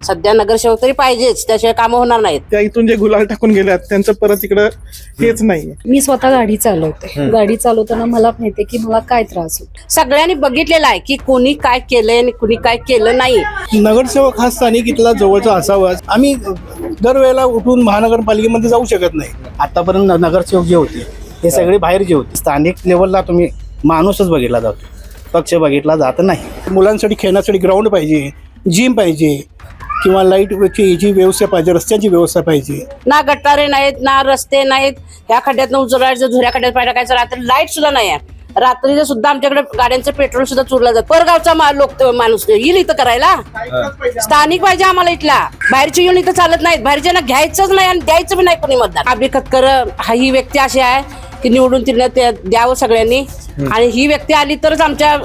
सध्या नगरसेवक तरी पाहिजेच, त्याशिवाय कामं होणार नाहीत. त्या इथून जे गुलाल टाकून गेल्यात त्यांचं परत इकडं हेच नाहीये. मी स्वतः गाडी चालवते. गाडी चालवताना मला माहितीये की मला काय त्रास होतो. सगळ्यांनी बघितलेलं आहे की कोणी काय केलंय आणि कोणी काय केलं नाही. नगरसेवक हा स्थानिक इथला जवळचा असावाच. आम्ही दरवेळेला उठून महानगरपालिकेमध्ये जाऊ शकत नाही. आतापर्यंत नगरसेवक जे होते ते सगळे बाहेरचे होते. स्थानिक लेवलला तुम्ही माणूसच बघितला जातो, पक्ष बघितला जात नाही. मुलांसाठी खेळण्यासाठी ग्राउंड पाहिजे, जिम पाहिजे किंवा लाईटची याची व्यवस्था पाहिजे, रस्त्याची व्यवस्था पाहिजे. ना गटारे नाहीत, ना रस्ते नाहीत. ह्या खड्ड्यात उचलायचं, झुऱ्या खड्ड्यात पाय टाकायचं. रात्री लाईट सुद्धा नाही आहे. रात्रीचं सुद्धा आमच्याकडे गाड्यांचं पेट्रोल सुद्धा चोरलं जातं. परगावचा माणूस येईल इथं करायला. स्थानिक पाहिजे आम्हाला इथला. बाहेरची येऊन इथं चालत नाहीत. बाहेरच्यांना घ्यायचंच नाही आणि द्यायचं बी नाही कोणी मतदान. अभि खतकर ही व्यक्ती अशी आहे की निवडून तिला द्यावं सगळ्यांनी. आणि ही व्यक्ती आली तरच आमच्या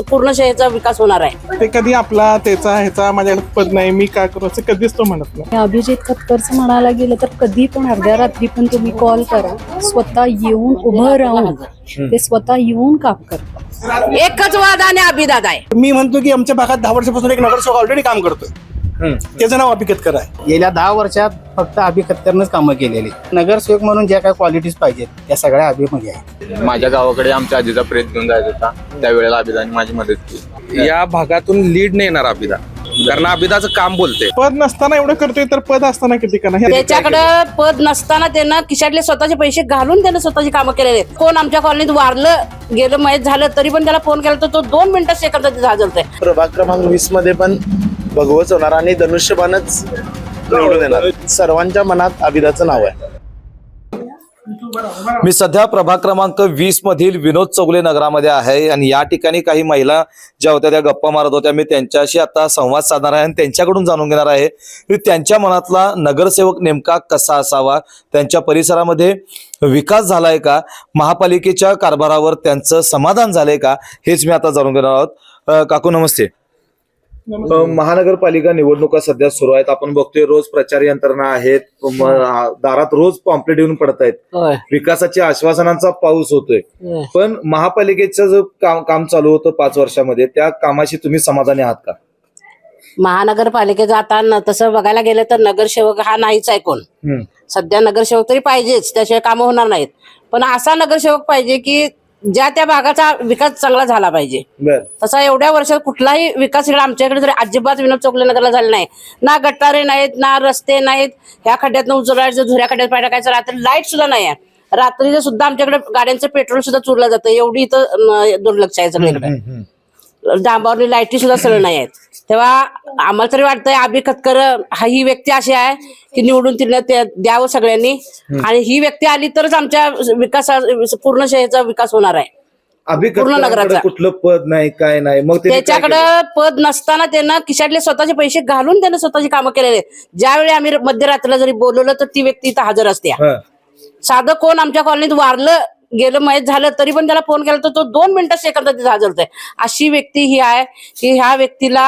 पूर्ण शहराचा विकास होणार आहे. ते कधी आपला त्याचा ह्याचा माझ्याकडे पद नाही, मी काय करू असं कधीच तो म्हणत नाही. अभिजित खतकरचं म्हणायला गेलं तर कधी पण अर्ध्या रात्री पण तुम्ही कॉल करा, स्वतः येऊन उभं राहून ते स्वतः येऊन काम करतात. एकच वाद आणि अभिदादा आहे. मी म्हणतो की आमच्या भागात 10 वर्षापासून एक नगरसेवक ऑलरेडी काम करतोय. त्याचं नाव अभि खतकर आहे. गेल्या 10 वर्षात फक्त अभि खतकरनंच कामं केलेली. नगरसेवक म्हणून ज्या काही क्वालिटीज पाहिजेत त्या सगळ्या अभिमध्ये आहेत. माझ्या गावाकडे आमच्या आजीचा प्रेत घेऊन जायचा होता, त्यावेळेला अभिदाने माझी मदत केली. या भागातून लीड नाही येणार अभिदा, कारण अभिदाचं काम बोलते. पद नसताना एवढं करतोय तर पद असताना किती करणार. त्याच्याकडे पद नसताना त्यानं खिशातले स्वतःचे पैसे घालून त्यानं स्वतःची कामं केलेले. कोण आमच्या कॉलनीत वारलं गेलं मयत झालं तरी पण त्याला फोन केला तर तो 2 मिनिटात सेकंदात हजरतोय. प्रभाग क्रमांक 20 मध्ये पण भगवच होणार आणि धनुष्यबाणच निवडून येणार. सर्वांच्या मनात अभिदाचं नाव आहे. मी सध्या प्रभाग क्रमांक 20 मधील विनोद चौगले नगरामध्ये आहे आणि या ठिकाणी काही महिला ज्या होत्या त्या गप्पा मारत होत्या. मी त्यांच्याशी आता संवाद साधणार आहे आणि त्यांच्याकडून जाणून घेणार आहे की त्यांच्या मनातला नगरसेवक नेमका कसा असावा, त्यांच्या परिसरामध्ये विकास झालाय का, महापालिकेच्या कारभारावर त्यांचं समाधान झालंय का, हेच मी आता जाणून घेणार आहोत. काकू नमस्ते. महानगरपालिका निवडणुका सध्या सुरू आहेत. आपण बघतोय रोज प्रचार यंत्रणा आहेत, दारात रोज पॉम्पलेट येऊन पडत आहेत. विकासाच्या आश्वासनांचा पाऊस होतोय. पण महापालिकेचं जो काम चालू होतं 5 वर्षामध्ये त्या कामाशी तुम्ही समाधानी आहात का? महानगरपालिकेचं आता तसं बघायला गेलं तर नगरसेवक हा नाहीच आहे कोण. सध्या नगरसेवक तरी पाहिजेच, त्याशिवाय कामं होणार नाहीत. पण असा नगरसेवक पाहिजे की ज्या त्या भागाचा विकास चांगला झाला पाहिजे. तसा एवढ्या वर्षात कुठलाही विकास इकडे आमच्याकडे तरी अजिबात विनोद चौगले नगरला झाला नाही. ना गटारे नाहीत, ना रस्ते नाहीत. ह्या खड्ड्यात उचलायचं, झुऱ्या खड्ड्यात पाय टाकायचं. रात्री लाईट सुद्धा नाही आहे. रात्रीचं सुद्धा आमच्याकडे गाड्यांचं पेट्रोल सुद्धा चोरलं जातं. एवढी इथं दुर्लक्ष आहे सगळीकडे. डांबावरली लाईटी सुद्धा सरळ नाही आहेत. तेव्हा आम्हाला तरी वाटतंय अभि खतकर ही व्यक्ती अशी आहे की निवडून तिला द्यावं सगळ्यांनी. आणि ही व्यक्ती आली तरच आमच्या पूर्ण शहराचा विकास होणार आहे. पूर्ण नगराचा. कुठलं पद नाही, काय नाही. मग त्याच्याकडे पद नसताना त्यानं खिशातले स्वतःचे पैसे घालून त्यानं स्वतःची कामं केलेले. ज्यावेळी आम्ही मध्यरात्रीला जरी बोलवलं तर ती व्यक्ती इथं हजर असते. साधं कोण आमच्या कॉलनीत वारलं गेलं मयत झालं तरी पण त्याला फोन केला तर तो 2 मिनिटात सेकंदात तिथं हजरतोय. अशी व्यक्ती ही आहे की ह्या व्यक्तीला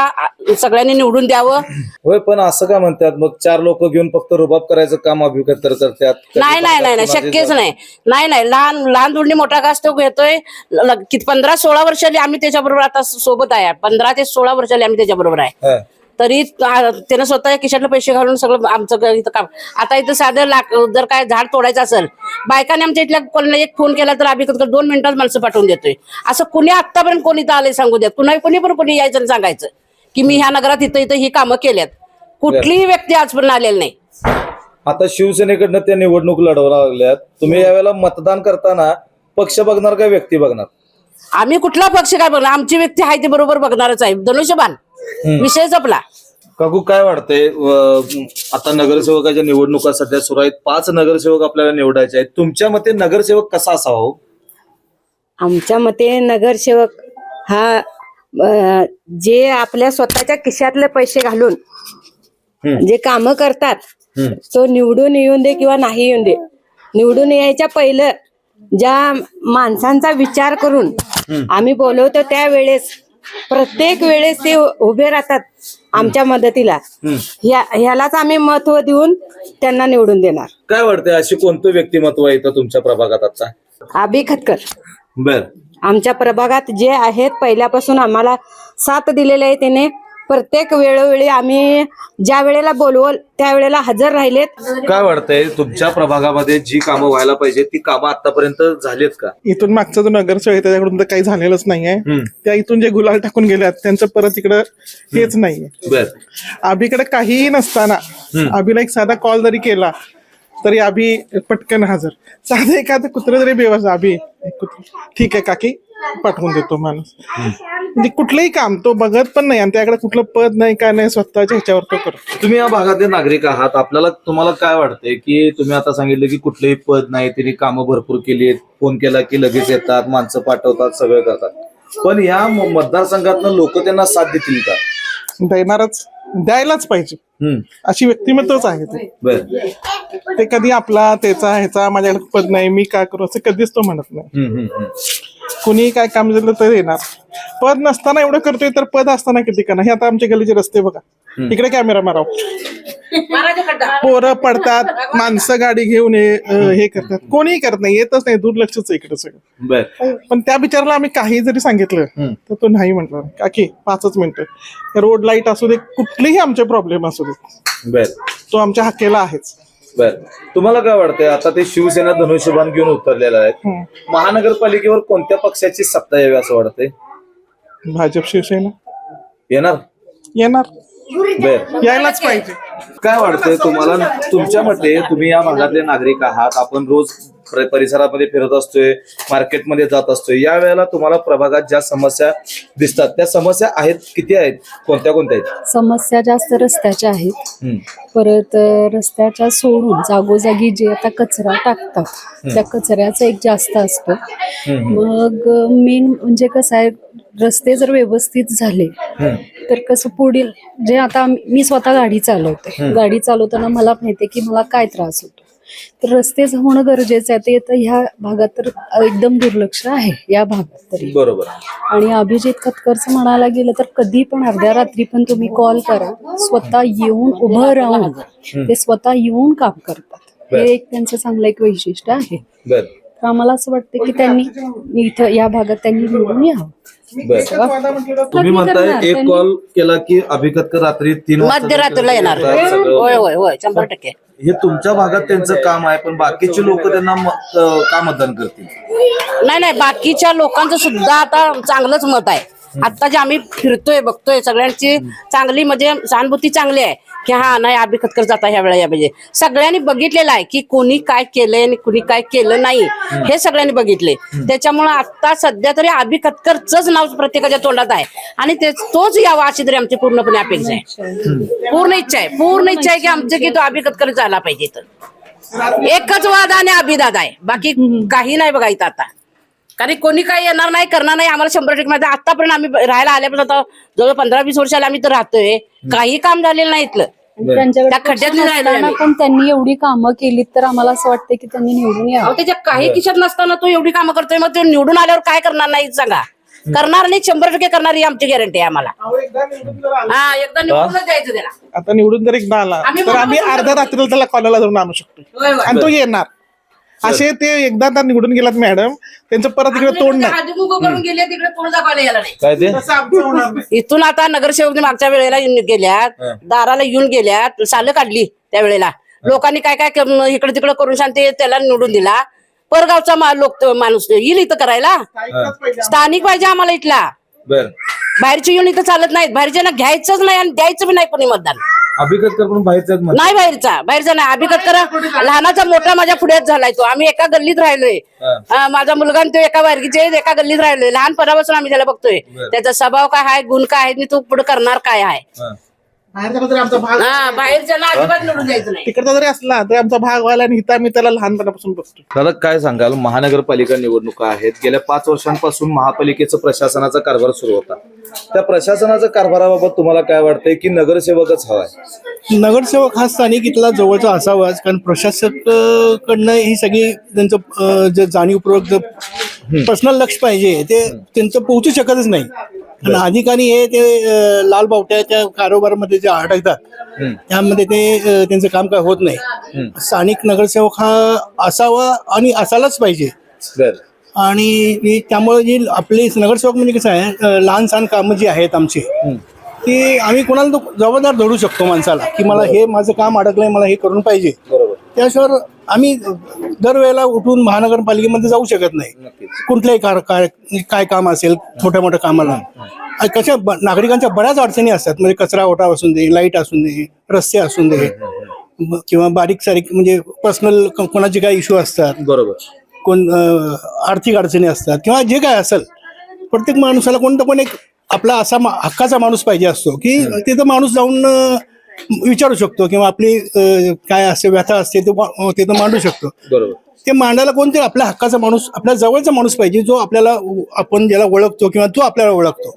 सगळ्यांनी निवडून द्यावं. होय, पण असं का म्हणतात मग 4 लोक घेऊन फक्त रुबाब करायचं काम अभि खतकर करतात? नाही नाही नाही नाही, शक्यच नाही. नाही नाही, लहान दुडणी मोठा घास तो घेतोय. 15-16 वर्षाली आम्ही त्याच्याबरोबर आता सोबत आहे. 15 ते 16 वर्षाली आम्ही त्याच्याबरोबर आहे. तरी त्यानं स्वतः खिशातले पैसे घालून सगळं आमचं इथं काम. आता इथं साधं जर काय झाड तोडायचं असेल, बायकाने आमच्या इथल्या कोणाला एक फोन केला तर अभि खतकर 2 मिनिटात माणसं पाठवून देतोय. असं कुणी आतापर्यंत कोणी तर आले सांगू द्यात. कुणी पण कोणी यायचं आणि सांगायचं की मी ह्या नगरात इथं ही कामं केल्यात. कुठलीही व्यक्ती आजपर्यंत आलेली नाही. आता शिवसेनेकडनं त्या निवडणूक लढवायला लागल्यात. तुम्ही यावेळेला मतदान करताना पक्ष बघणार का व्यक्ती बघणार? आम्ही कुठला पक्ष काय बघणार, आमची व्यक्ती आहे ती बरोबर बघणारच आहे. धनुष्यबाण विषय जपला. काकू काय वाटतंय, आता नगरसेवकाच्या निवडणुका सध्या सुरू आहेत. 5 नगरसेवक आपल्याला निवडायचे आहेत. तुमच्या मते नगरसेवक कसा असावा? आमच्या मते नगरसेवक हा जे आपल्या स्वतःच्या खिशातले पैसे घालून जे कामं करतात, तो निवडून येऊन दे किंवा नाही येऊन दे, निवडून यायच्या पहिलं ज्या माणसांचा विचार करून आम्ही बोलवतो त्यावेळेस प्रत्येक वेळेस ते उभे राहतात आमच्या मदतीला. ह्यालाच आम्ही महत्व देऊन त्यांना निवडून देणार. काय वाटतंय, अशी कोणतं व्यक्तिमत्व येतं तुमच्या प्रभागात आता? अभि खतकर. बर. आमच्या प्रभागात जे आहेत पहिल्यापासून आम्हाला साथ दिलेले आहे त्याने, प्रत्येक वेळोवेळी आम्ही ज्या वेळेला बोलवल त्यावेळेला हजर राहिलेत. काय वाटतंय तुमच्या प्रभागामध्ये जी कामं व्हायला पाहिजे ती कामं आतापर्यंत झालीत का? इथून मागचा जो नगरसेवक आहे त्याच्याकडून तर काही झालेलंच नाहीये. त्या इथून जे गुलाल टाकून गेल्यात त्यांचं परत इकडं हेच नाहीये. बर अभिकडे काहीही नसताना अभिला एक साधा कॉल जरी केला तरी अभि पटकन हजर. साधं एखादं कुत्रं जरी बेवास अभि ठीक आहे काकी पाठवून देतो माणूस. म्हणजे कुठलंही काम तो बघत पण नाही आणि त्याकडे कुठलं पद नाही काय नाही, स्वतःच्या ह्याच्यावर तो करतो. तुम्ही या भागातले नागरिक आहात, तुम्हाला काय वाटतंय की तुम्ही आता सांगितलं की कुठलंही पद नाही, त्यांनी कामं भरपूर केली, फोन केला की लगेच येतात, माणसं पाठवतात, सगळं करतात, पण या मतदारसंघातनं लोक त्यांना साथ देतील का? देणारच, द्यायलाच पाहिजे अशी व्यक्तिमत्वच आहे ते. ते कधी आपला त्याचा ह्याचा माझ्याकडे पद नाही मी काय करू असं कधीच तो म्हणत नाही. कुणी काय काम झालं तर येणार. पद नसताना एवढं करतोय तर पद असताना किती करणार. हे आता आमच्या गलीचे रस्ते बघा, इकडे कॅमेरा माराव, पोरं पडतात, माणसं गाडी घेऊन हे करतात, कोणीही करत नाही, येतच नाही, दुर्लक्षच आहे इकडे सगळं. पण त्या बिचाराला आम्ही काही जरी सांगितलं तर तो नाही म्हटलं काकी 5 मिनिटं, रोड लाईट असू दे, कुठलेही आमचे प्रॉब्लेम असू दे, तो आमच्या हक्केला आहेच. बर, तुम्हाला काय वाटतंय आता ते शिवसेना धनुष्यबाण घेऊन उतरलेला आहे, महानगरपालिकेवर कोणत्या पक्षाची सत्ता यावी असं वाटतंय? भाजप शिवसेना येणार यायलाच पाहिजे. काय वाटतंय तुम्हाला? तुमच्या मते, तुम्ही या भागातले नागरिक आहात, आपण रोज परिसरामध्ये फिरत असतोय, मार्केटमध्ये जात असतोय, या वेळेला तुम्हाला प्रभागात ज्या समस्या दिसतात त्या समस्या आहेत, किती आहेत, कोणत्या आहेत? समस्या जास्त रस्त्याच्या आहेत. परत रस्त्याच्या सोडून जागोजागी जे आता कचरा टाकतात त्या कचऱ्याचा एक जास्त असतो. मग मेन म्हणजे कसं आहे, रस्ते जर व्यवस्थित झाले तर कसं पुढील जे आता मी स्वतः गाडी चालवते, गाडी चालवताना मला माहिती आहे की मला काय त्रास होतो, तर रस्ते होणं गरजेचं आहे. ते तर ह्या भागात तर एकदम दुर्लक्ष आहे या भागात तरी. बरोबर. आणि अभिजित खतकरचं म्हणायला गेलं तर कधी पण अर्ध्या रात्री पण तुम्ही कॉल करा, स्वतः येऊन उभं राहून ते स्वतः येऊन काम करतात. हे एक त्यांचं चांगलं एक वैशिष्ट्य आहे. तर आम्हाला असं वाटतं की त्यांनी इथं या भागात त्यांनी निवडून यावं. तुम्ही म्हणताय एक कॉल केला की अभि खतकर रात्री 3 मध्यरात्रीला येणार. होय होय होय 100%. हे तुमच्या भागात त्यांचं काम आहे, पण बाकीचे लोक त्यांना का मतदान करतील? नाही, बाकीच्या लोकांचं सुद्धा आता चांगलंच मत आहे. आता जे आम्ही फिरतोय बघतोय सगळ्यांची चांगली म्हणजे सहानुभूती चांगली आहे की हा नाही अभि खतकर जाता ह्या वेळेला म्हणजे सगळ्यांनी बघितलेलं आहे की कोणी काय केलंय आणि कुणी काय केलं नाही हे सगळ्यांनी बघितले. त्याच्यामुळे आता सध्या तरी अभि खतकरचंच नाव प्रत्येकाच्या तोंडात आहे आणि तोच यावा अशी तरी आमची पूर्णपणे अपेक्षा आहे. पूर्ण इच्छा आहे की आमचं की तो अभि खतकर झाला पाहिजे. तर एकच वाद आणि अभिदादा आहे, बाकी काही नाही बघायचं आता. कारण कोणी काही येणार नाही करणार नाही. आम्हाला 100% माहिती. आतापर्यंत आम्ही राहायला आल्यापासून आता जवळ 15-20 वर्षाला आम्ही तर राहतोय, काही काम झालेलं नाही इथलं. त्या खड्ड्यात राहिलं पण त्यांनी एवढी कामं केली तर आम्हाला असं वाटतं की त्यांनी निवडून यावं. त्याच्या काही खिशात नसताना तो एवढी कामं करतोय, मग तो निवडून आल्यावर काय करणार नाही सांगा? करणार नाही, 100% करणार ही आमची गॅरंटी आहे आम्हाला. एकदा निवडूनच द्यायचं त्याला. आता निवडून जर एकदा आला तर आम्ही अर्ध्या रात्रीला त्याला कॉलेजला जाऊन आणू शकतो आणि तो येणार. असे ते एकदा तर निवडून गेलात मॅडम, त्यांचं परत इकडे तोंड नाही. करून गेले तिकडे तोंड दाखवायला यायला नाही. काय ते इथून आता नगरसेवक मागच्या वेळेला गेल्यात, दाराला येऊन गेल्यात, सालं काढली त्यावेळेला. लोकांनी काय काय इकडे तिकडे करून शांती त्याला निवडून दिला. परगावचा माणूस येईल इथं करायला. स्थानिक पाहिजे आम्हाला इथला. बाहेरचे येऊन इथं चालत नाहीत. बाहेरच्या घ्यायचंच नाही आणि द्यायचं बी नाही कोणी मतदान. अभि खतकर पण नाही बाहेरचा नाही. अभि खतकर लहानाचा मोठा माझ्या पुढेच झालाय. तो आम्ही एका गल्लीत राहिलोय. माझा मुलगा तो एका वारगीचे एका गल्लीत राहिलोय. लहानपणापासून आम्ही त्याला बघतोय. त्याचा स्वभाव काय आहे, गुण काय आहे, तो पुढे करणार काय आहे. बाहेरच्याला अजिबात निवडून द्यायचं नाही. तिकडचा जरी असला तरी आमचा भाग व्हायला आणि हिता मी त्याला लहानपणापासून बघतो. दादा काय सांगाल, महानगरपालिका निवडणुका आहेत, गेल्या 5 वर्षांपासून महापालिकेचं प्रशासनाचा कारभार सुरू होता. त्या प्रशासनाच्या कारभाराबाबत तुम्हाला काय वाटतंय की नगरसेवकच हवाय? नगरसेवक हा स्थानिक इथला जवळचा असावाच, कारण प्रशासक कडनं ही सगळी त्यांचं जे जाणीवपूर्वक पर्सनल लक्ष पाहिजे ते त्यांचं पोहोचू शकतच नाही. आणि अधिकारी हे ते लालबावट्याच्या कारोबारमध्ये जे अडकतात त्यामध्ये ते त्यांचं काम काय होत नाही. स्थानिक नगरसेवक हा असावा आणि असायलाच पाहिजे. आणि त्यामुळे जे आपले नगरसेवक म्हणजे कसं आहे, लहान सहान कामं जी आहेत आमची की आम्ही कोणाला तो जबाबदार धरू शकतो माणसाला, की मला हे माझं काम अडकलंय, मला हे करून पाहिजे. बरोबर. त्याशिवाय आम्ही दरवेळेला उठून महानगरपालिकेमध्ये जाऊ शकत नाही. कुठल्याही काय काम असेल, छोट्या मोठ्या कामाला कशा नागरिकांच्या बऱ्याच अडचणी असतात. म्हणजे कचरा ओटा असून दे, लाईट असून दे, रस्ते असून दे, किंवा बारीक सारीक म्हणजे पर्सनल कोणाचे काय इश्यू असतात, बरोबर. कोण आर्थिक अडचणी असतात, किंवा जे काय असेल, प्रत्येक माणसाला कोणतं पण एक आपला असा हक्काचा माणूस पाहिजे असतो की तिथं माणूस जाऊन विचारू शकतो, किंवा आपली काय असते व्यथा असते ते तिथं मांडू शकतो. बरोबर. ते मांडायला कोणतरी आपल्या हक्काचा माणूस, आपल्या जवळचा माणूस पाहिजे, जो आपल्याला, आपण ज्याला ओळखतो किंवा तो आपल्याला ओळखतो.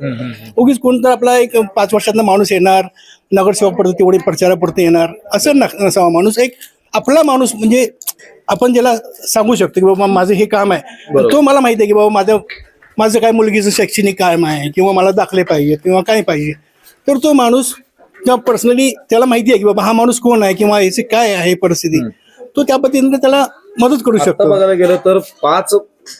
उगीच कोणतं आपला एक 5 वर्षातला माणूस येणार, नगरसेवक पडतो तेवढी प्रचारापुरतं येणार, असं नसावा माणूस. एक आपला माणूस, म्हणजे आपण ज्याला सांगू शकतो की बाबा माझं हे काम आहे, तो मला माहिती आहे की बाबा माझं काय मुलगीचं शैक्षणिक काम आहे, किंवा मला दाखले पाहिजे, किंवा काय पाहिजे, तर तो माणूस किंवा पर्सनली त्याला माहिती आहे की बाबा हा माणूस कोण आहे, किंवा याची काय आहे परिस्थिती, तो त्या पद्धतीने त्याला मदत करू शकतो. बघायला गेलं तर 5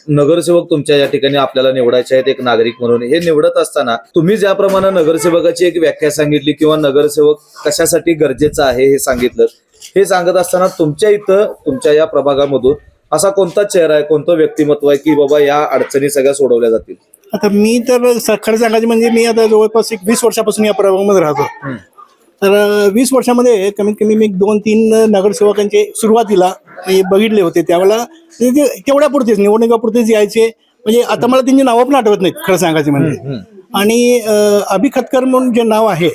नगरसेवक तुमच्या या ठिकाणी आपल्याला निवडायचे आहेत एक नागरिक म्हणून. हे निवडत असताना तुम्ही ज्याप्रमाणे नगरसेवकाची एक व्याख्या सांगितली किंवा नगरसेवक कशासाठी गरजेचा आहे हे सांगितलं, हे सांगत असताना तुमच्या इथं, तुमच्या या प्रभागामधून असा कोणता चेहरा आहे, कोणतं व्यक्तिमत्व आहे की बाबा या अडचणी सगळ्या सोडवल्या जातील? आता मी तर खरं सांगायचं म्हणजे मी आता जवळपास 20 वर्षापासून या प्रभागामध्ये राहतो. तर 20 वर्षामध्ये कमीत कमी मी 2-3 नगरसेवकांचे सुरुवातीला बघितले होते. त्यावेळेला तेवढ्यापुरतेच निवडणुकापुरतेच यायचे. म्हणजे आता मला त्यांची नावं पण आठवत नाहीत खरं सांगायचं म्हणजे. आणि अभि खतकर म्हणून जे नाव आहे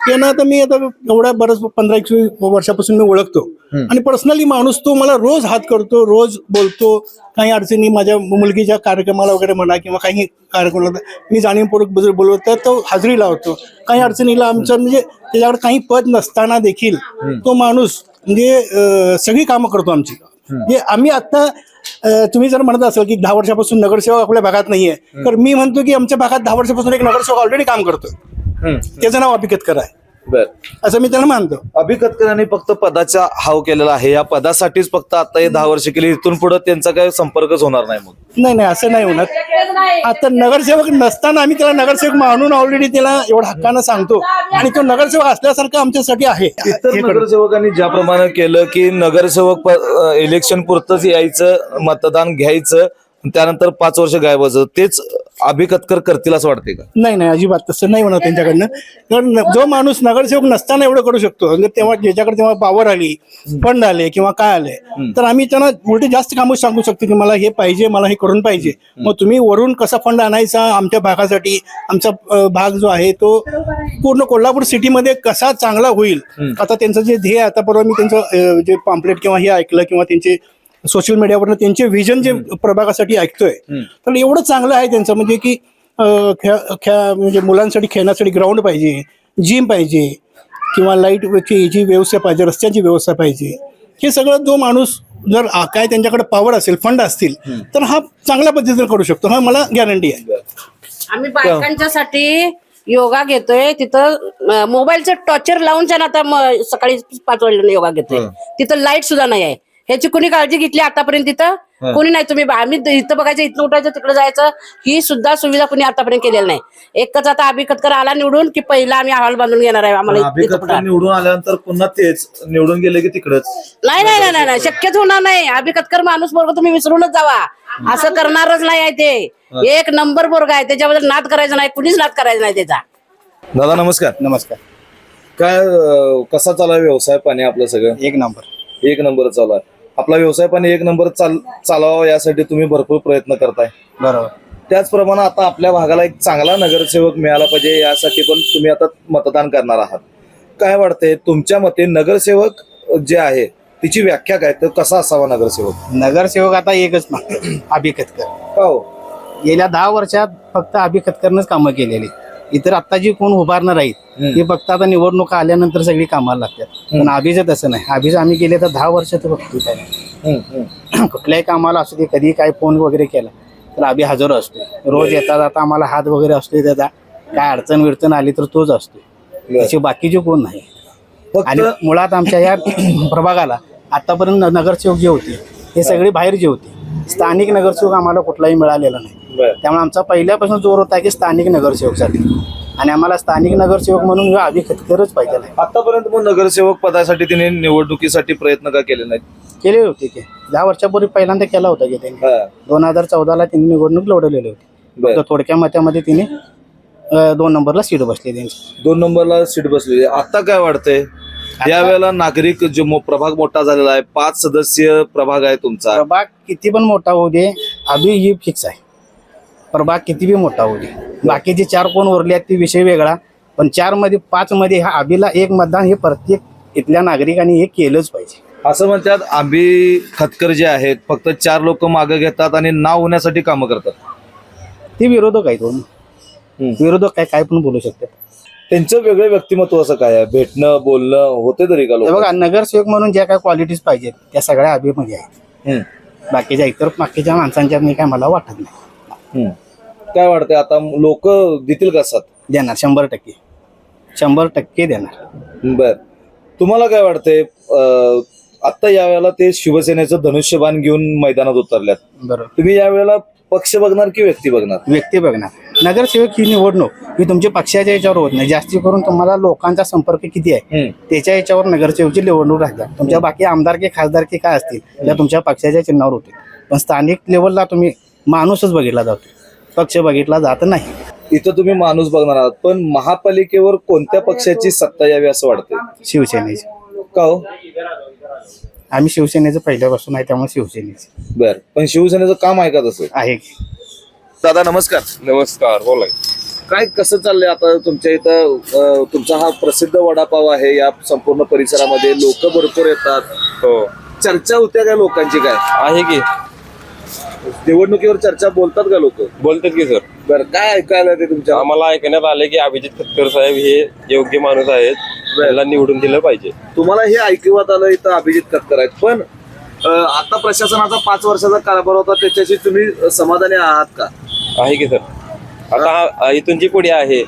त्यांना तर मी आता एवढ्या बरंच 15-20 वर्षापासून मी ओळखतो. आणि पर्सनली माणूस तो मला रोज हात करतो, रोज बोलतो. काही अडचणी माझ्या मुलगीच्या कार्यक्रमाला वगैरे म्हणा, किंवा काही कार्यक्रमाला मी जाणीवपूर्वक बोलवतो तर तो हजेरी लावतो. काही अडचणीला आमचं म्हणजे त्याच्याकडे काही पद नसताना देखील तो माणूस म्हणजे सगळी कामं करतो आमची. म्हणजे आम्ही आता तुम्ही जर म्हणत असाल की 10 वर्षापासून नगरसेवक आपल्या भागात नाहीये, तर मी म्हणतो की आमच्या भागात 10 वर्षापासून एक नगरसेवक ऑलरेडी काम करतो. त्याचं नाव अभि खतकर आहे. बर, असं मी त्याला मानतो. अभि खतकरांनी फक्त पदाचा हाव केलेला आहे, या पदासाठीच फक्त आता हे 10 वर्ष केली, इथून पुढे त्यांचा काही संपर्कच होणार नाही? मग नाही, असं नाही होणार. आता नगरसेवक नसताना आम्ही त्याला नगरसेवक म्हणून ऑलरेडी त्याला एवढा हक्कानं सांगतो, आणि तो नगरसेवक असल्यासारखं आमच्यासाठी आहे. इतर नगरसेवकांनी ज्याप्रमाणे केलं की नगरसेवक इलेक्शन पुरतच यायचं, मतदान घ्यायचं, त्यानंतर 5 वर्ष गायबाचं, तेच अभि खतकर करतील असं वाटते का? नाही, अजिबात तसं नाही होणार त्यांच्याकडनं. कारण जो माणूस नगरसेवक नसताना एवढं करू शकतो, तेव्हा ज्याच्याकडे तेव्हा पावर आली, फंड आले किंवा काय आले, तर आम्ही त्यांना उलटे जास्त कामं सांगू शकतो की मला हे पाहिजे, मला हे करून पाहिजे. मग तुम्ही वरून कसा फंड आणायचा आमच्या भागासाठी, आमचा भाग जो आहे तो पूर्ण कोल्हापूर सिटीमध्ये कसा चांगला होईल. आता त्यांचं जे ध्येय, आता परवा मी त्यांचं जे पॉम्पलेट किंवा हे ऐकलं, किंवा त्यांचे सोशल मीडियावरनं त्यांचे विजन जे प्रभागासाठी ऐकतोय, तर एवढं चांगलं आहे त्यांचं. म्हणजे की म्हणजे मुलांसाठी खेळण्यासाठी ग्राउंड पाहिजे, जिम पाहिजे, किंवा लाईटची जी व्यवस्था पाहिजे, रस्त्यांची व्यवस्था पाहिजे. हे सगळं जो माणूस जर काय त्यांच्याकडे पॉवर असेल, फंड असतील, तर हा चांगल्या पद्धतीने करू शकतो. हा मला गॅरंटी आहे. आम्ही बायकांच्यासाठी योगा घेतोय. तिथं मोबाईलचं टॉर्चर लावून आता सकाळी 5 वाजता योगा घेतोय. तिथं लाईट सुद्धा नाही आहे. ह्याची कोणी काळजी घेतली आतापर्यंत? तिथं कोणी नाही. तुम्ही आम्ही इथं बघायचं, इथं उठायचं, तिकडे जायचं, ही सुद्धा सुविधा कोणी आतापर्यंत केलेली नाही. एकच आता अभि खतकर आला निवडून की पहिला आम्ही हॉल बांधून घेणार आहे. आम्हाला अभि खतकर निवडून आल्यानंतर पुन्हा तेच निवडून गेले की तिकडच? नाही, शक्यच होणार नाही. अभि खतकर माणूस बोलतो तुम्ही विसरूनच जावा, असं करणारच नाही आहे. ते एक नंबर बोरगा आहे, त्याच्याबद्दल नाद करायचा नाही, कुणीच नाद करायचा नाही त्याचा. दादा नमस्कार. नमस्कार. काय कसा चालू आहे व्यवसाय पाणी आपलं? सगळं एक नंबर चालू आहे आपला व्यवसाय पाणी. 1 नंबर चालवावा यासाठी तुम्ही भरपूर प्रयत्न करताय. बरोबर. त्याचप्रमाणे आता आपल्या भागाला एक चांगला नगरसेवक मिळाला पाहिजे, यासाठी पण तुम्ही आता मतदान करणार आहात. काय वाटतंय तुमच्या मते नगरसेवक जे आहे तिची व्याख्या काय, तर कसा असावा नगरसेवक? नगरसेवक आता एकच मागतो, अभि खतकर. का हो? गेल्या 10 वर्षात फक्त अभि खतकरनंच कामं केलेली. इतर आता जी कोण उभारणार आहेत हे फक्त आता निवडणुका आल्यानंतर सगळी कामाला लागतात. पण अभिचं तसं नाही. अभिचं आम्ही गेले तर 10 वर्ष तर बघतो त्याने कुठल्याही कामाला असू दे, कधी काय फोन वगैरे केला तर अभि हजर असतो. रोज येतात. आता आम्हाला हात वगैरे असतो त्याचा, काय अडचण विडचण आली तर तोच असतो. त्याची बाकीचे कोण नाही. आणि मुळात आमच्या या प्रभागाला आतापर्यंत नगरसेवक जे होते हे सगळे बाहेरचे होते. स्थानिक नगरसेवक आम्हाला कुठलाही मिळालेला नाही. त्यामुळे आमचा पहिल्यापासून जोर होता की स्थानिक नगरसेवकसाठी. आणि आम्हाला स्थानिक नगरसेवक म्हणून अभि खतकरच पाहिजे आहे. आतापर्यंत मग नगरसेवक पदासाठी तिने निवडणुकीसाठी प्रयत्न का केले नाहीत? केले होते की 10 वर्षापूर्वी पहिल्यांदा केला होता की त्यांनी. 2014ला त्यांनी निवडणूक लढवलेली होती. तर थोडक्या मतामध्ये तिने 2 नंबरला सीट बसली त्यांची. 2 नंबरला सीट बसलेली. आता काय वाटतंय यावेळेला नागरिक जो प्रभाग मोठा झालेला आहे, 5 सदस्य प्रभाग आहे तुमचा. प्रभाग किती पण मोठा होऊ दे, अभि ही फिक्स आहे. प्रभाग किती बी मोठा होऊ दे, बाकीचे 4 कोण उरले आहेत ते विषय वेगळा, पण 4 मध्ये 5 मध्ये हा अभिला एक मतदान हे प्रत्येक इथल्या नागरिकांनी हे केलंच पाहिजे. असं म्हणतात अभि खतकर जे आहेत फक्त 4 लोक मागे घेतात आणि नाव होण्यासाठी कामं करतात. ते विरोधक आहेत. विरोधक काय पण बोलू शकतात. त्यांचं वेगळं व्यक्तिमत्व असं काय आहे? भेटणं बोलणं होते तरी का हे लोक? बघा, नगरसेवक म्हणून ज्या काय क्वालिटीज पाहिजेत त्या सगळ्या अभिमध्ये आहेत. बाकीच्या इतर बाकीच्या माणसांच्या मी काय मला वाटत नाही. काय वाटतंय आता लोक देतील का साथ? देणार 100% देणार. बर, तुम्हाला काय वाटतंय आता यावेळेला ते शिवसेनेचं धनुष्यबाण घेऊन मैदानात उतरल्यात, बरोबर. तुम्ही यावेळेला पक्ष बघणार की व्यक्ती बघणार? व्यक्ती बघणार. नगरसेवक ही निवडणूक ही तुमच्या पक्षाच्या याच्यावर होत नाही. जास्ती करून तुम्हाला लोकांचा संपर्क किती आहे त्याच्या याच्यावर नगरसेवकची निवडणूक राहतात. तुमच्या बाकी आमदारकी खासदारकी काय असतील त्या तुमच्या पक्षाच्या चिन्हावर होते. पण स्थानिक लेवलला तुम्ही माणूसच बघितला जातो, पक्ष बघितला जात नाही. इथं तुम्ही माणूस बघणार आहात, पण महापालिकेवर कोणत्या पक्षाची सत्ता यावी असं वाटतंय? शिवसेनेची. का हो? आम्ही शिवसेनेचं पहिल्यापासून आहे त्यामुळे शिवसेनेची बर, पण शिवसेनेचं काम आहे का तसं? आहे. दादा नमस्कार. नमस्कार, बोला. काय कसं चाललंय आता तुमच्या इथं? तुमचा हा प्रसिद्ध वडापाव आहे, या संपूर्ण परिसरामध्ये लोक भरपूर येतात. हो, चर्चा होत्या का लोकांची? काय आहे की निवडणुकीवर चर्चा बोलतात का लोक? बोलतात की सर. बरं, काय ऐकायला ते तुमच्या? आम्हाला ऐकण्यात आले की अभिजित खतकर साहेब हे योग्य माणूस आहेत, त्याला निवडून दिलं पाहिजे. तुम्हाला हे ऐकवत आलं इथं अभिजित खतकर आहेत, पण आता प्रशासनाचा 5 वर्षाचा कारभार होता, त्याच्याशी तुम्ही समाधानी आहात का? आहे की सर. आता इथून जी पुढे आहे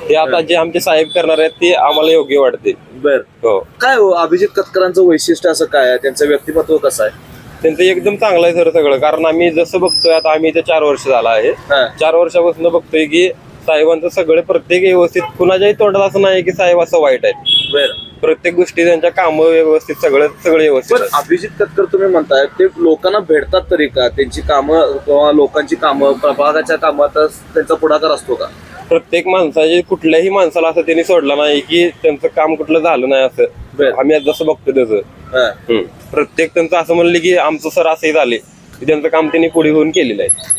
ते आता जे आमचे साहेब करणार आहेत ते आम्हाला योग्य वाटते. बर, हो. काय हो अभिजित खतकरांचं वैशिष्ट्य असं काय आहे? त्यांचं व्यक्तिमत्व कसं आहे? त्यांचं एकदम चांगलं आहे सर सगळं. कारण आम्ही जसं बघतोय आता आम्ही इथे 4 वर्ष झाला आहे. 4 वर्षापासून बघतोय की साहेबांचं सगळे प्रत्येक व्यवस्थित, कुणाच्याही तोंडात असं नाही की साहेब असं वाईट आहेत. बर, प्रत्येक गोष्टी त्यांच्या कामं व्यवस्थित, सगळे व्यवस्थित. पण अभिजित खतकर तुम्ही म्हणताय ते लोकांना भेटतात तरी का? त्यांची कामं किंवा लोकांची कामं, प्रभागाच्या कामात त्यांचा पुढाकार असतो का? प्रत्येक माणसाचे, कुठल्याही माणसाला असं त्यांनी सोडलं नाही की त्यांचं काम कुठलं झालं नाही असं. आम्ही आज जसं बघतो तसं प्रत्येक त्यांचं असं म्हणले की आमचं सर असंही झाले की त्यांचं काम त्यांनी पुढे होऊन केलेलं आहे.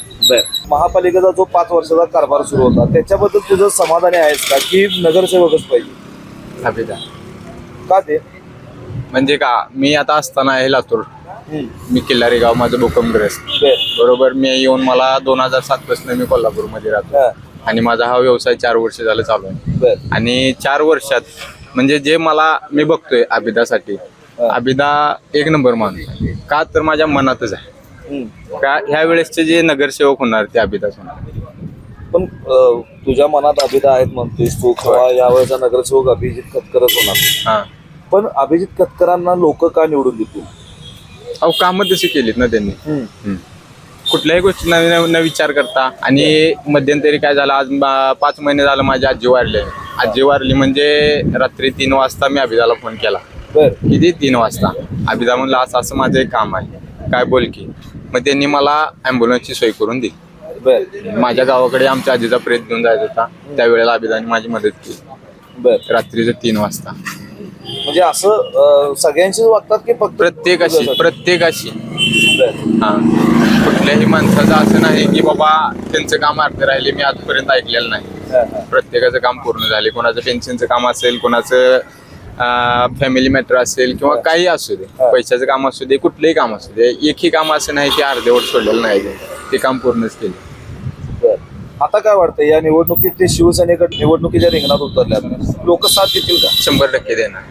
महापालिकेचा जो 5 वर्षाचा कारभार सुरू होता त्याच्याबद्दल तुझं समाधानी आहेस का की नगरसेवकच पाहिजे? अभिदा का ते? म्हणजे का, मी आता असताना आहे लातूर, मी किल्लारी गाव, माझं भूकंपग्रस्त. बरोबर, मी येऊन मला 2007 पासून मी कोल्हापूरमध्ये राहतो आणि माझा हा व्यवसाय 4 वर्ष झालं चालू आहे. आणि 4 वर्षात म्हणजे जे मी बघतोय अभिदासाठी, अभिदा 1 नंबर माणूस आहे. का तर माझ्या मनातच आहे का ह्या वेळेसचे जे नगरसेवक होणार ते अभिदाच होणार. पण तुझ्या मनात अभिदा आहेत म्हणतेस तू, किंवा यावेळेचा नगरसेवक अभिजित खतकरच होणार. पण अभिजित खतकरांना लोक का निवडून देतील? अहो, कामं तशी केलीत ना त्यांनी. कुठल्याही गोष्टी न विचार करता. आणि मध्यंतरी काय झालं, आज 5 महिने झालं माझी आजी वारली. आजी वारली म्हणजे रात्री 3 वाजता मी अभिदाला फोन केला. किती? 3 वाजता. अभिदा म्हणलं असं असं माझं एक काम आहे, काय बोल की. मग त्यांनी मला ॲम्ब्युलन्सची सोय करून दिली. माझ्या गावाकडे आमच्या आजीचा प्रेत घेऊन जायचा होता, त्यावेळेला अभिदाने माझी मदत केली रात्रीचं 3 वाजता. म्हणजे असं सगळ्यांशीच वागतात की फक्त प्रत्येकाशी? हा, कुठल्याही माणसाचं असं नाही की बाबा त्यांचं काम अर्धे राहिले, मी आजपर्यंत ऐकलेलं नाही. प्रत्येकाचं काम पूर्ण झाले. कोणाचं पेन्शनचं काम असेल, कोणाचं फॅमिली मॅटर असेल, किंवा काही असू दे, पैशाचं काम असू दे, कुठलंही काम असू दे, एकही काम असं नाही की अर्धेवट सोडलेलं नाही, ते काम पूर्णच केले. आता काय वाटतं या निवडणुकीत ते शिवसेनेकडे निवडणुकीच्या रिंगणात उतरल्यात, लोक साथ देतील का? 100% देणार.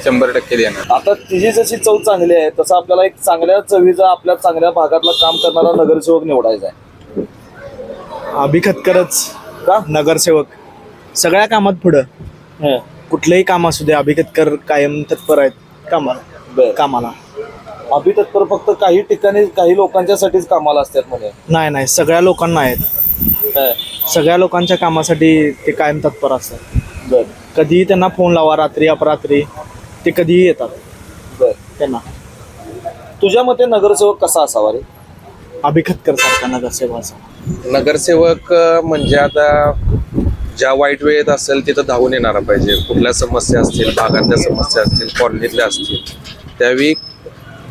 100% देणार. आता तिची जशी चव चांगली आहे तसं आपल्याला एक चांगल्या चवीचा, आपल्या चांगल्या भागातला काम करणारा नगरसेवक निवडायचा आहे. अभि खतकरच का? नगरसेवक सगळ्या कामात पुढं. कुठलंही काम असू दे, अभि खतकर कायम तत्पर आहेत कामाला. अभि तत्पर फक्त काही ठिकाणी काही लोकांच्यासाठीच कामाला असतात म्हणे? नाही, सगळ्या लोकांना आहेत. सगळ्या लोकांच्या कामासाठी ते कायम तत्पर असतात. कधीही त्यांना फोन लावा, रात्री अपरात्री ते कधीही येतात त्यांना. तुझ्या मते नगरसेवक कसा असावा रे? अभिखतकर सारखा नगरसेवक असा. नगरसेवक म्हणजे आता ज्या वाईट वेळेत असेल तिथं धावून येणारा पाहिजे. कुठल्या समस्या असतील, भागातल्या समस्या असतील, कॉलनीतल्या असतील, त्यावेळी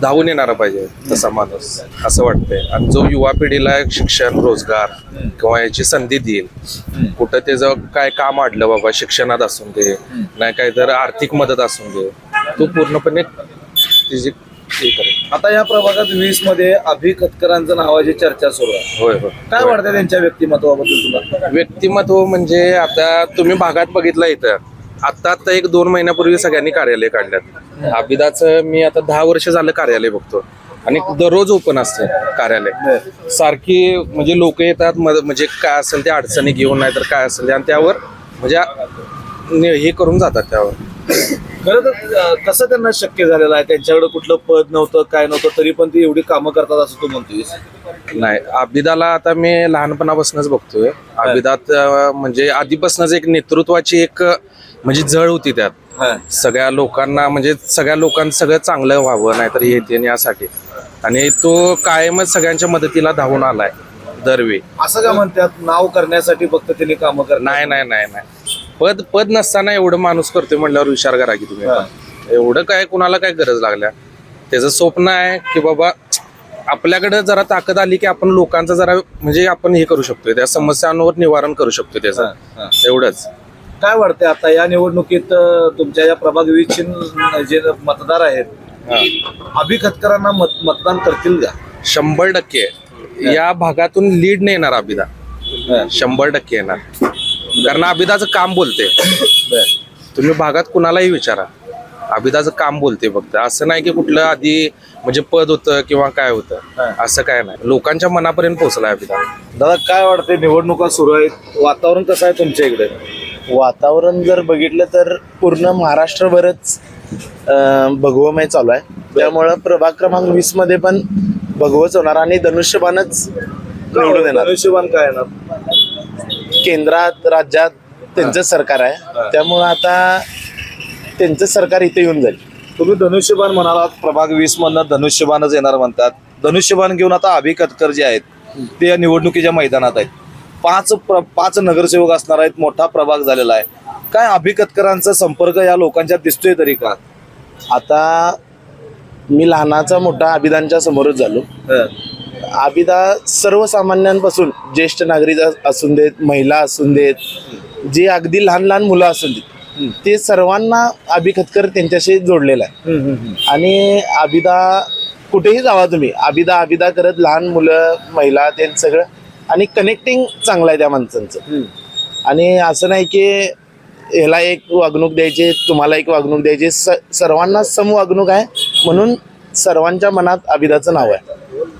धावून येणारा पाहिजे तसा माणूस असं वाटतंय. आणि जो युवा पिढीला शिक्षण, रोजगार किंवा याची संधी देईल, कुठं त्याचं काय काम अडलं बाबा शिक्षणात असून दे, नाही काय तर आर्थिक मदत असून दे, तो पूर्णपणे तिची हे करेल. आता या प्रभागात 20 मध्ये अभिखतकरांचं नावाची चर्चा सुरू आहे. होय होय. काय वाटतं त्यांच्या व्यक्तिमत्वाबद्दल तुला? व्यक्तिमत्व म्हणजे आता तुम्ही भागात बघितलं इथं आता 1-2 महिन्यापूर्वी सगळ्यांनी कार्यालय काढल्यात. अभिदाचं मी आता 10 वर्ष झालं कार्यालय बघतो आणि दररोज ओपन असते कार्यालय. सारखी म्हणजे लोक येतात, म्हणजे काय असेल ते अडचणी घेऊन, नाही तर काय असेल आणि त्यावर म्हणजे हे करून जातात त्यावर. खरं तर कसं त्यांना शक्य झालेलं आहे? त्यांच्याकडे कुठलं पद नव्हतं, काय नव्हतं, तरी पण ते एवढी कामं करतात असं तू म्हणतोयस? नाही, अभिदाला आता मी लहानपणापासूनच बघतोय. अभिदात म्हणजे आधीपासूनच एक नेतृत्वाची एक म्हणजे जळ होती त्यात. सगळ्या लोकांना म्हणजे सगळ्या लोकांचं सगळं चांगलं व्हावं, नाहीतर हे ते यासाठी. आणि तो कायमच सगळ्यांच्या मदतीला धावून आलाय दरवेळी. असं का म्हणतात नाव करण्यासाठी फक्त त्यांनी कामं करतात? नाही नाही नाही नाही, पद नसताना एवढं माणूस करतोय म्हणल्यावर विचार करा की तुम्ही. एवढं काय कुणाला काय गरज लागल्या? त्याचं स्वप्न आहे की बाबा आपल्याकडे जरा ताकद आली की आपण लोकांचं जरा म्हणजे आपण हे करू शकतोय, त्या समस्यांवर निवारण करू शकतोय त्याचं. एवढंच. काय वाटतंय आता या निवडणुकीत तुमच्या या प्रभाग 20 जे मतदार आहेत अभिखतकरांना मतदान करतील का? 100% या भागातून लीड नाही येणार अभिदा. 100% येणार, कारण अभिदाचं काम बोलते. तुम्ही भागात कुणालाही विचारा, अभिदाचं काम बोलते फक्त. असं नाही की कुठलं आधी म्हणजे पद होतं किंवा काय होतं, असं काय नाही. लोकांच्या मनापर्यंत पोहोचलाय अभिदा. दादा काय वाटतंय? निवडणुका सुरू आहेत, वातावरण कसं आहे तुमच्या इकडे? वातावरण जर बघितलं तर पूर्ण महाराष्ट्रभरच भगवमय चालू आहे. त्यामुळं प्रभाग क्रमांक 20 मध्ये पण भगवच होणार आणि धनुष्यबाणच निवडून येणार. धनुष्यबाण काय येणार? केंद्रात राज्यात त्यांचं सरकार आहे, त्यामुळं आता त्यांचं सरकार इथे येऊन जाईल. तुम्ही धनुष्यबाण म्हणालात, प्रभाग 20 मधनं धनुष्यबाणच येणार म्हणतात. धनुष्यबाण घेऊन आता अभिखतकर जे आहेत ते या निवडणुकीच्या मैदानात आहेत. 5 नगरसेवक असणार आहेत, मोठा प्रभाग झालेला आहे. काय अभिखतकरांचा संपर्क या लोकांच्यात दिसतोय तरी का? आता मी लहानाचा मोठा अभिदानच्या समोरच झालो. अभिदा सर्वसामान्यांपासून ज्येष्ठ नागरिक असून देत, महिला असून देत, जे अगदी लहान लहान मुलं असून देत, ते सर्वांना अभिखतकर त्यांच्याशी जोडलेला आहे. आणि अभिदा कुठेही जावा तुम्ही, अभिदा करत लहान मुलं, महिला, ते सगळं. आणि कनेक्टिंग चांगलं आहे त्या माणसांचं. आणि असं नाही की ह्याला एक वागणूक द्यायची, तुम्हाला एक वागणूक द्यायची, सर्वांना सम वागणूक आहे. म्हणून सर्वांच्या मनात अभिदाचं नाव आहे.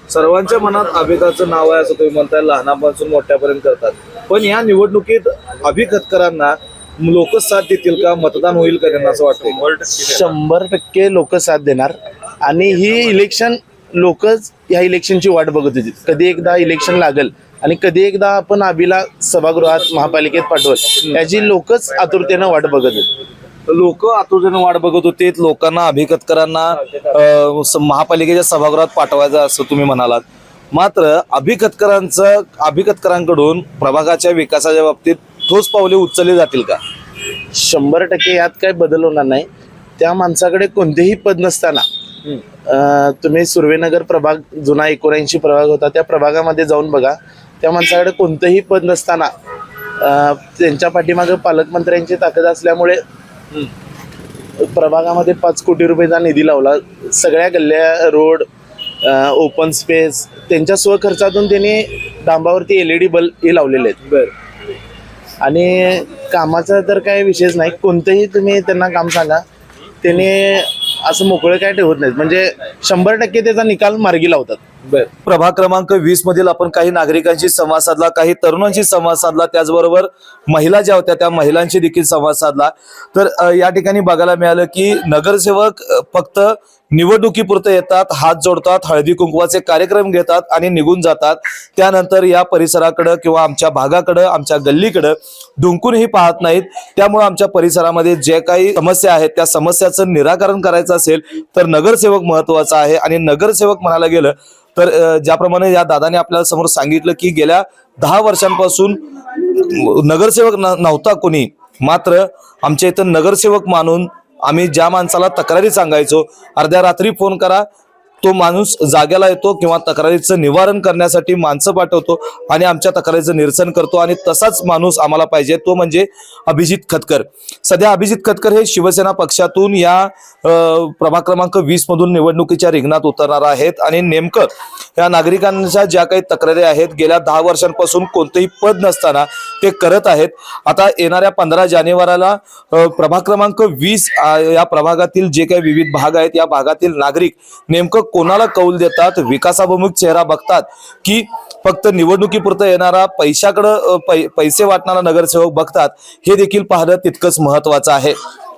सर्वांच्या मनात अभिदाचं नाव आहे असं तुम्ही म्हणताय, लहानापासून मोठ्यापर्यंत करतात. पण या निवडणुकीत अभिखतकरांना लोक साथ देतील का? मतदान होईल का त्यांना असं वाटतं? 100% लोक साथ देणार. आणि ही इलेक्शन लोकच ह्या इलेक्शनची वाट बघत होती. कधी एकदा इलेक्शन लागल आणि कधी एकदा आपण अभिला सभागृहात महापालिकेत पाठवल, याची लोकच आतुरतेनं वाट बघत होती. लोक आतुरतेनं वाट बघत होते. लोकांना अभिखतकरांना महापालिकेच्या सभागृहात पाठवायचं असं तुम्ही म्हणालात. मात्र अभिखतकरांकडून प्रभागाच्या विकासाच्या बाबतीत ठोस पावले उचलली जातील का? 100% यात काही बदल होणार नाही. त्या माणसाकडे कोणतेही पद नसताना तुम्ही सुर्वेनगर प्रभाग, जुना 79 प्रभाग होता, त्या प्रभागामध्ये जाऊन बघा. त्या माणसाकडे कोणतंही पद नसताना त्यांच्या पाठीमागे पालकमंत्र्यांची ताकद असल्यामुळे प्रभागामध्ये 5 कोटी रुपयाचा निधी लावला. सगळ्या गल्ल्या, रोड, ओपन स्पेस त्यांच्या स्वखर्चातून त्यांनी डांबावरती LED बल्ब हे लावलेले आहेत. आणि कामाचा तर काही विषयच नाही. कोणतंही तुम्ही त्यांना काम सांगा, त्याने असं मोकळं काय ठेवत नाहीत. म्हणजे 100% त्याचा निकाल मार्गी लावतात. प्रभाग क्रमांक 20 मधील आपण काही नागरिकांशी संवाद साधला, काही तरुणांशी संवाद साधला, त्याचबरोबर महिला ज्या होत्या त्या महिलांशी देखील संवाद साधला. तर या ठिकाणी बघायला मिळालं की नगरसेवक फक्त निवडणुकीपुरतं येतात, हात जोडतात, हळदी कुंकवाचे कार्यक्रम घेतात आणि निघून जातात. त्यानंतर या परिसराकडं किंवा आमच्या भागाकडं, आमच्या गल्लीकडं डुंकूनही पाहत नाहीत. त्यामुळे आमच्या परिसरामध्ये जे काही समस्या आहेत त्या समस्याचं निराकरण करायचं असेल तर नगरसेवक महत्वाचा आहे. आणि नगरसेवक म्हणायला गेलं तर ज्याप्रमाणे या दादाने आपल्याला समोर सांगितलं की गेल्या 10 वर्षांपासून नगरसेवक नव्हता कोणी, मात्र आमच्या इथं नगरसेवक मानून आम्ही ज्या माणसाला तक्रारी सांगायचो, अर्ध्या रात्री फोन करा, तो माणूस जाग्याला येतो किंवा तक्रारीचं निवारण करण्यासाठी माणसं पाठवतो आणि आमच्या तक्रारीचं निरसन करतो. आणि तसाच माणूस आम्हाला पाहिजे, तो म्हणजे अभिजित खतकर. सध्या अभिजित खतकर हे शिवसेना पक्षातून या प्रभाग क्रमांक 20 मधून निवडणुकीच्या रिंगणात उतरणार आहेत. आणि नेमकं या नागरिकांच्या ज्या काही तक्रारी आहेत गेल्या 10 वर्षांपासून कोणतेही पद नसताना ते करत आहेत. आता येणाऱ्या 15 जानेवारीला प्रभाग क्रमांक 20 या प्रभागातील जे काही विविध भाग आहेत या भागातील नागरिक नेमकं कोणाला कौल देतात, विकासाभिमुख चेहरा बघतात की फक्त निवडणुकीपुरतं येणारा पैशाकडं पैसे वाटणारा नगरसेवक बघतात, हे देखील पाहणं तितकंच महत्वाचं आहे.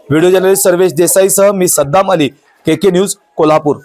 व्हिडिओ जर्नलिस्ट सर्वेश देसाईसह मी सद्दाम अली, KK न्यूज, कोल्हापूर.